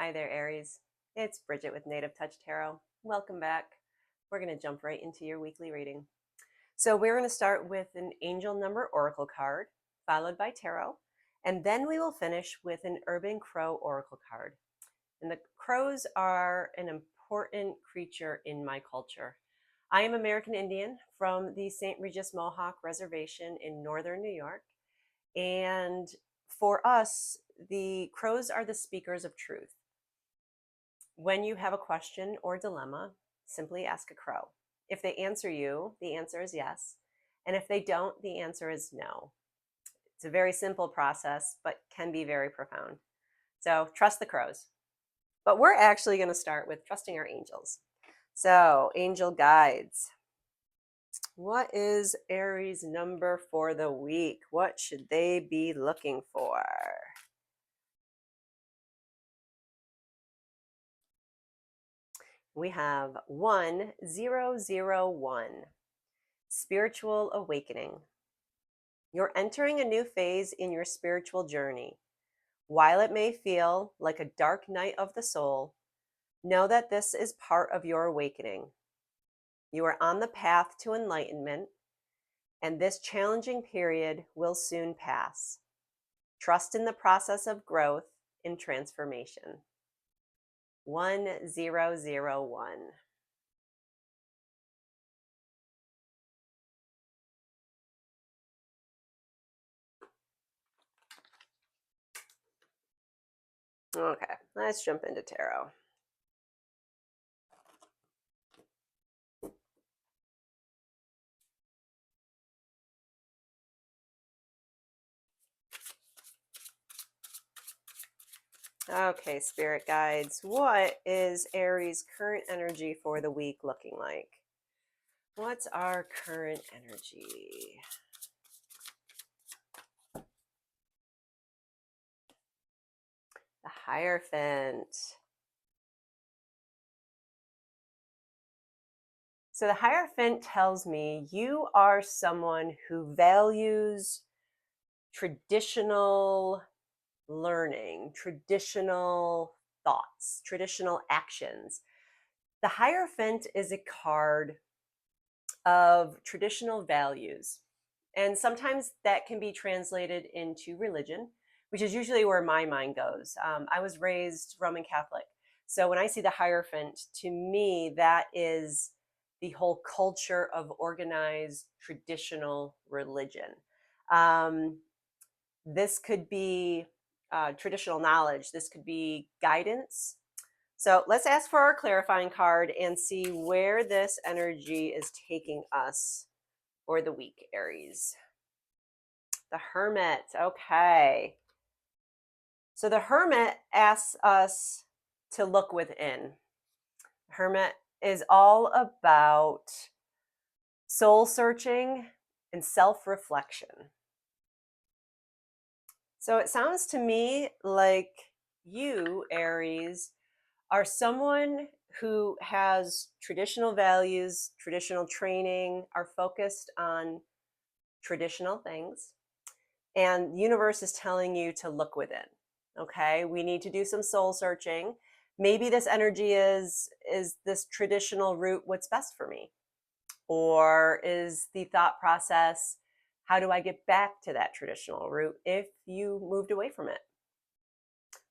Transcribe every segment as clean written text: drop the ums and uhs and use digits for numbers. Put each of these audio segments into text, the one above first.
Hi there, Aries. It's Bridget with Native Touch Tarot. Welcome back. We're going to jump right into your weekly reading. So we're going to start with an angel number oracle card, followed by tarot, and then we will finish with an urban crow oracle card. And the crows are an important creature in my culture. I am American Indian from the St. Regis Mohawk Reservation in northern New York. And for us, the crows are the speakers of truth. When you have a question or dilemma, simply ask a crow. If they answer you, the answer is yes. And if they don't, the answer is no. It's a very simple process, but can be very profound. So trust the crows. But we're actually going to start with trusting our angels. So, angel guides. What is Aries number for the week? What should they be looking for? We have 1001, spiritual awakening. You're entering a new phase in your spiritual journey. While it may feel like a dark night of the soul, know that this is part of your awakening. You are on the path to enlightenment, and this challenging period will soon pass. Trust in the process of growth and transformation. 1001. Okay, let's jump into tarot. Okay, spirit guides, what is Aries' current energy for the week looking like? What's our current energy? The Hierophant. So the Hierophant tells me you are someone who values traditional learning, traditional thoughts, traditional actions. The Hierophant is a card of traditional values. And sometimes that can be translated into religion, which is usually where my mind goes. I was raised Roman Catholic. So when I see the Hierophant, to me, that is the whole culture of organized traditional religion. This could be traditional knowledge. This could be guidance. So let's ask for our clarifying card and see where this energy is taking us for the week, Aries. The Hermit. Okay. So the Hermit asks us to look within. Hermit is all about soul searching and self-reflection. So it sounds to me like you, Aries, are someone who has traditional values, traditional training, are focused on traditional things, and the universe is telling you to look within. Okay, we need to do some soul searching. Maybe this energy is this traditional route what's best for me? Or is the thought process, how do I get back to that traditional route if you moved away from it?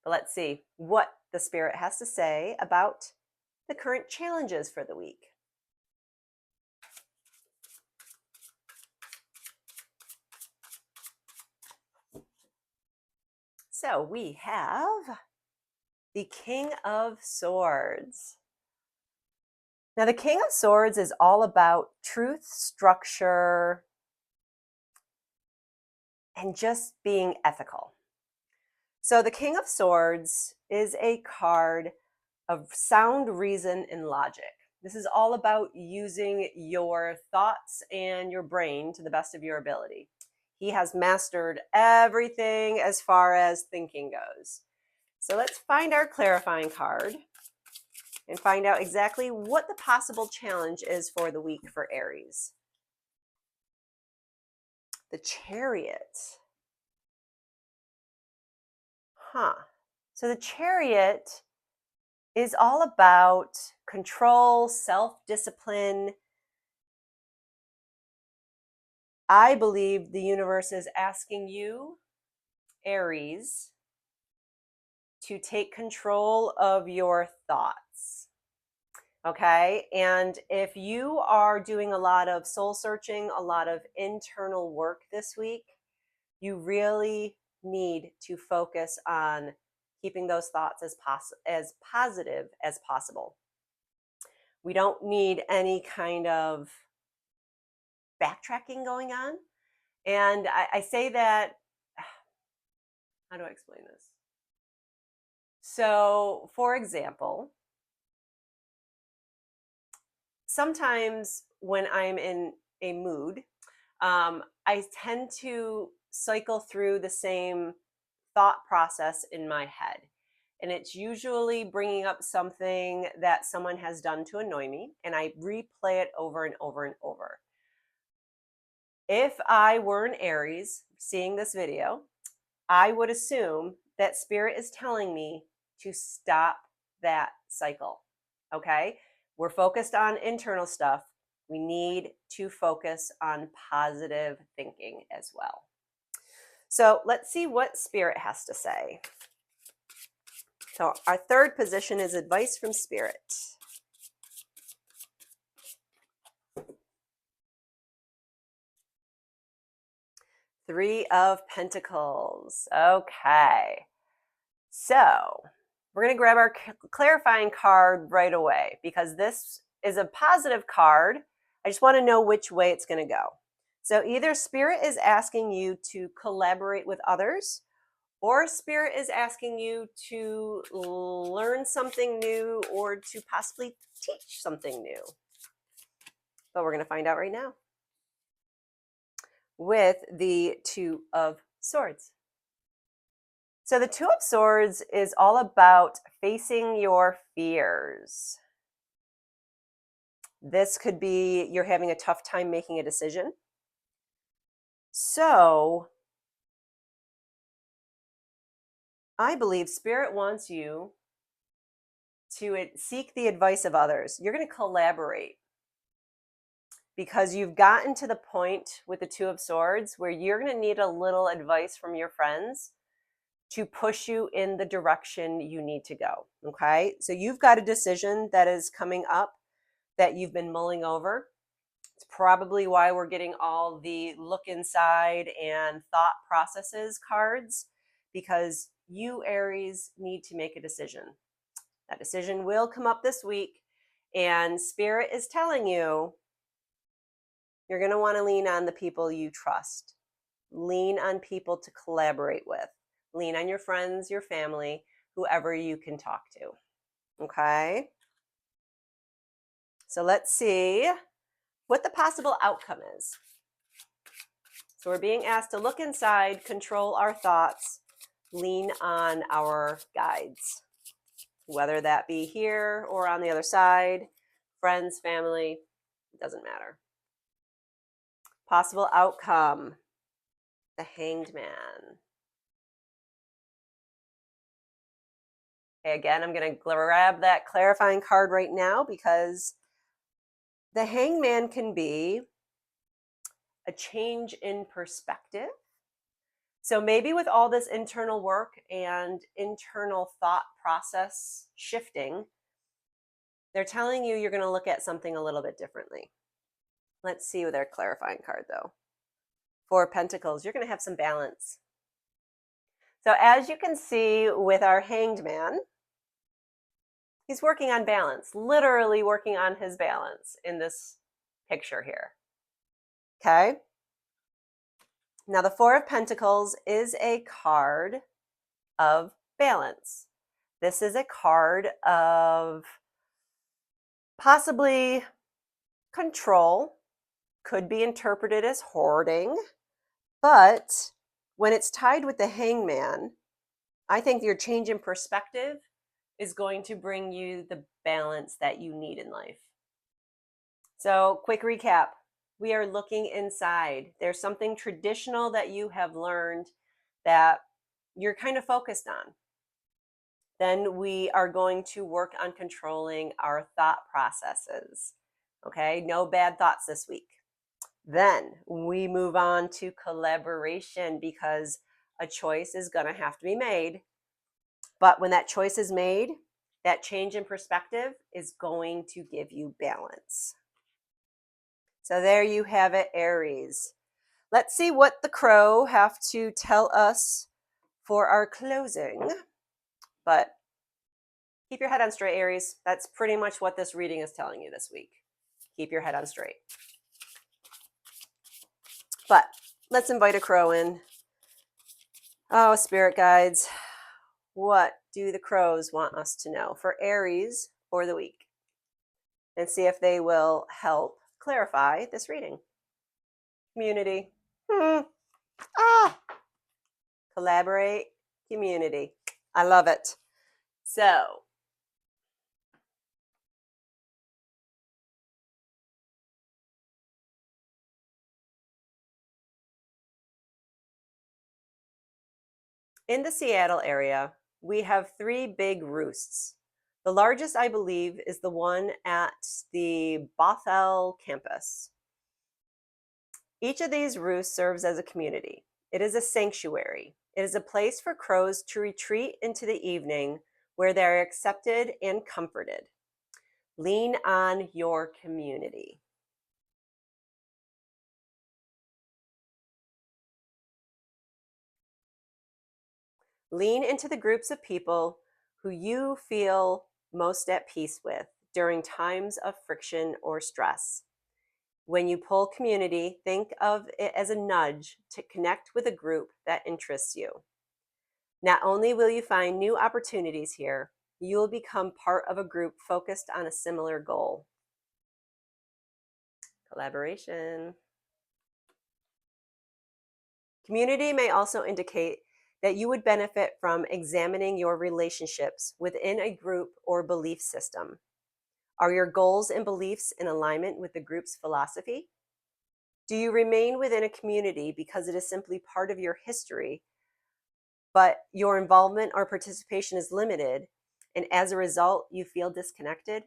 But let's see what the spirit has to say about the current challenges for the week. So we have the King of Swords. Now, the King of Swords is all about truth, structure, and just being ethical. So the King of Swords is a card of sound reason and logic. This is all about using your thoughts and your brain to the best of your ability. He has mastered everything as far as thinking goes. So let's find our clarifying card and find out exactly what the possible challenge is for the week for Aries. The Chariot. So the Chariot is all about control, self-discipline. I believe the universe is asking you, Aries, to take control of your thoughts. Okay. And if you are doing a lot of soul searching, a lot of internal work this week, you really need to focus on keeping those thoughts as positive as possible. We don't need any kind of backtracking going on. And I say that, how do I explain this? So, for example, sometimes when I'm in a mood, I tend to cycle through the same thought process in my head. And it's usually bringing up something that someone has done to annoy me, and I replay it over and over and over. If I were an Aries seeing this video, I would assume that Spirit is telling me to stop that cycle. Okay? We're focused on internal stuff. We need to focus on positive thinking as well. So let's see what Spirit has to say. So our third position is advice from Spirit. Three of Pentacles. Okay. So we're going to grab our clarifying card right away because this is a positive card. I just want to know which way it's going to go. So either Spirit is asking you to collaborate with others, or Spirit is asking you to learn something new or to possibly teach something new. But we're going to find out right now with the Two of Swords. So the Two of Swords is all about facing your fears. This could be you're having a tough time making a decision. So I believe Spirit wants you to seek the advice of others. You're going to collaborate because you've gotten to the point with the Two of Swords where you're going to need a little advice from your friends to push you in the direction you need to go. Okay. So you've got a decision that is coming up that you've been mulling over. It's probably why we're getting all the look inside and thought processes cards, because you, Aries, need to make a decision. That decision will come up this week, and Spirit is telling you you're going to want to lean on the people you trust. Lean on people to collaborate with. Lean on your friends, your family, whoever you can talk to. Okay? So let's see what the possible outcome is. So we're being asked to look inside, control our thoughts, lean on our guides, whether that be here or on the other side, friends, family, it doesn't matter. Possible outcome, the Hanged Man. Okay, again, I'm going to grab that clarifying card right now because the Hanged Man can be a change in perspective. So maybe with all this internal work and internal thought process shifting, they're telling you you're going to look at something a little bit differently. Let's see with our clarifying card though. Four of Pentacles, you're going to have some balance. So as you can see with our Hanged Man, he's working on balance, literally working on his balance in this picture here. Okay. Now the Four of Pentacles is a card of balance. This is a card of possibly control, could be interpreted as hoarding, but when it's tied with the Hangman, I think your change in perspective is going to bring you the balance that you need in life. So, quick recap. We are looking inside. There's something traditional that you have learned that you're kind of focused on. Then we are going to work on controlling our thought processes. Okay, no bad thoughts this week. Then we move on to collaboration because a choice is going to have to be made. But when that choice is made, that change in perspective is going to give you balance. So there you have it, Aries. Let's see what the crow have to tell us for our closing. But keep your head on straight, Aries. That's pretty much what this reading is telling you this week. Keep your head on straight. But let's invite a crow in. Oh, spirit guides, what do the crows want us to know for Aries for the week? And see if they will help clarify this reading. Community. Collaborate, community. I love it. So, in the Seattle area, we have 3 big roosts. The largest, I believe, is the one at the Bothell campus. Each of these roosts serves as a community. It is a sanctuary. It is a place for crows to retreat into the evening where they are accepted and comforted. Lean on your community. Lean into the groups of people who you feel most at peace with during times of friction or stress. When you pull community, think of it as a nudge to connect with a group that interests you. Not only will you find new opportunities here, you will become part of a group focused on a similar goal. Collaboration. Community may also indicate that you would benefit from examining your relationships within a group or belief system. Are your goals and beliefs in alignment with the group's philosophy? Do you remain within a community because it is simply part of your history, but your involvement or participation is limited, and as a result, you feel disconnected?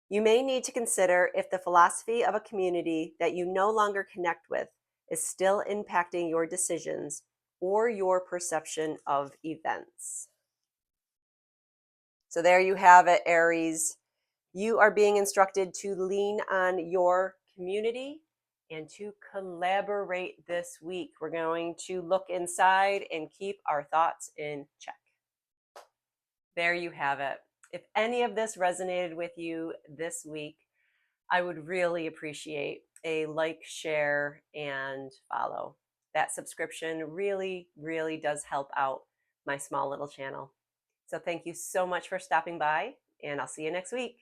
You may need to consider if the philosophy of a community that you no longer connect with is still impacting your decisions or your perception of events. So there you have it, Aries. You are being instructed to lean on your community and to collaborate this week. We're going to look inside and keep our thoughts in check. There you have it. If any of this resonated with you this week, I would really appreciate a like, share, and follow. That subscription really, really does help out my small little channel. So thank you so much for stopping by, and I'll see you next week.